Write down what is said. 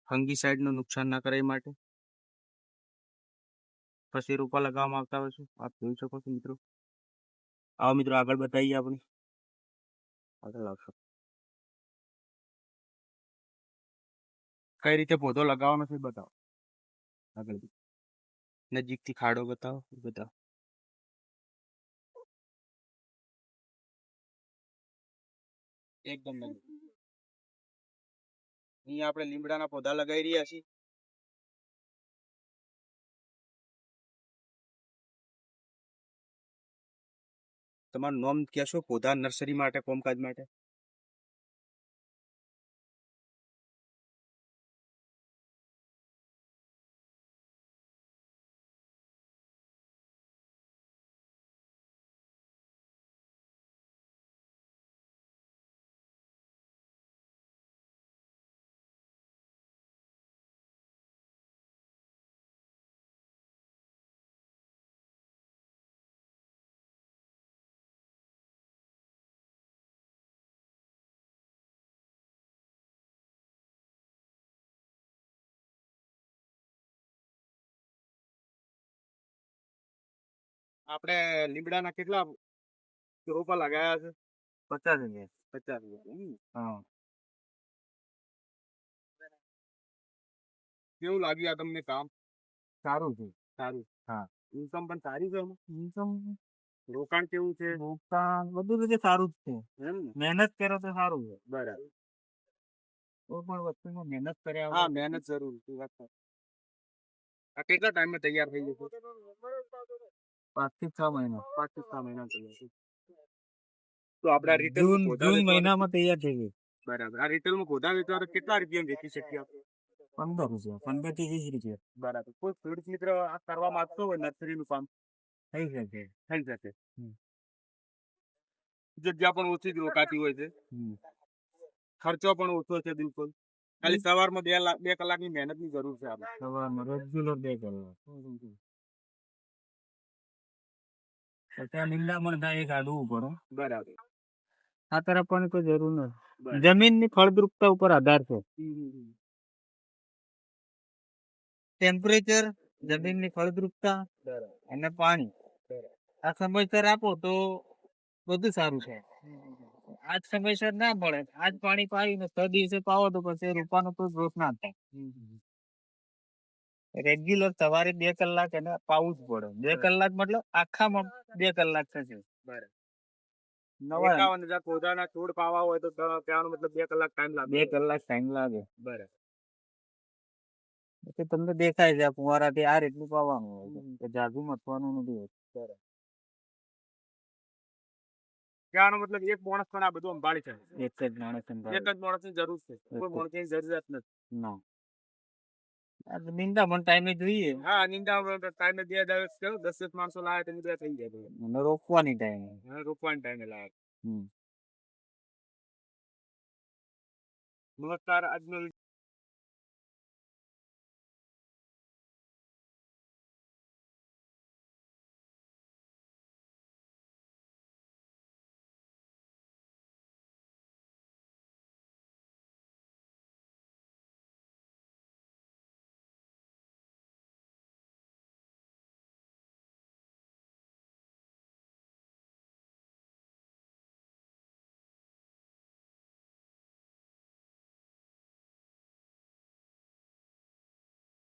Fungicide નું નુકસાન ના કરે એ માટે પછી રોપા લગાવવામાં આવતા હોય છે. આપ જોઈ શકો છો મિત્રો. આવો મિત્રો આગળ બતાવીએ આપણે. આગળ આવશો. કઈ રીતે પૌધો લગાવવાનો છે બતાવો. આગળ નજીકથી ખાડો બતાવો. બતાવો. એકદમ નજીક. અહીંયા આપણે લીમડાના પૌધા લગાવી રહ્યા છીએ. તમારું નામ કહેશો પૌધા નર્સરી માટે કામકાજ માટે? આપણે લીમડાના કેટલા રોપા લગાયા છે? 50 હા. કેવું લાગ્યું આ તમને કામ? સારું છે. સારું. હા. ઇન્કમ પણ સારી છે. ઇન્કમ રોકાણ કેવું છે? રોકાણ બધું રીતે સારું જ છે. મહેનત કરો તો સારું છે. બરાબર. કોઈ પણ વસ્તુમાં મહેનત કર્યા. હા, મહેનત જરૂર છે. વાત સાચી. આ કેટલા ટાઈમમાં તૈયાર થઈ જશે? 5 થી 6 મહિના. 5 થી 6 મહિના તૈયાર. તો આપડા જૂન મહિનામાં તૈયાર થઈ ગઈ. બરાબર. આ રિટેલમાં પૌધા વેચવા તો કેટલા રૂપિયા વેચી શકીએ આપણે? 15 રૂપિયા. 15 થી 20 રૂપિયા. બરાબર. કોઈ ખેડૂત મિત્ર આ કરવા માંગતો હોય નર્સરીનું કામ થઈ શકે. થઈ શકે. જગ્યા પણ ઓછી જ રોકાતી હોય છે. ખર્ચો પણ ઓછો છે બિલકુલ. ખાલી સવારમાં 2 કલાકની મહેનતની જરૂર છે આપણે. સવારમાં રેગ્યુલર 2 કલાક. ત્યાં નિંદામણ થાય એક આડવું પડે. બરાબર. આ તરફ પણ કોઈ જરૂર નથી. જમીનની ફળદ્રુપતા ઉપર આધાર છે. ટેમ્પરેચર, જમીનની ફળદ્રુપતા અને પાણી આ સમયસર આપો તો બધું સારું છે. આજ સમયસર ના મળે, આજ પાણી પાવીને 6 દિવસે પાવો તો પછી રોપાનો કોઈ ગ્રોથ ના થાય. રેગ્યુલર સવારે 2 કલાક એને પાવું જ પડે. 2 કલાક મતલબ આખામાં 2 કલાક થશે. બરાબર. નવા પૌધાના છોડ પાવા હોય તો કહેવાનો મતલબ 2 કલાક ટાઈમ લાગે. 2 કલાક ટાઈમ લાગે. બરાબર. એટલે તમને દેખાય છે આ ફુવારાથી આ રીતનું પાવાનું હોય કે જાજુ મથવાનું નથી. બરાબર. કહેવાનો મતલબ એક માણસ પણ આ બધું સંભાળી શકે. એક જ માણસની જરૂર છે. કોઈ માણસની જરૂરિયાત નથી. ના. નિંદામણ ટાઈમે જોઈએ. હા, નિંદામણ ટાઈમે 2 દિવસ કહો 10 માણસો લાવે તો નિંદા થઈ જાય. અને રોપવાની ટાઈમે. હા, રોપવાની ટાઈમે લાવે. નમસ્કાર. આજનો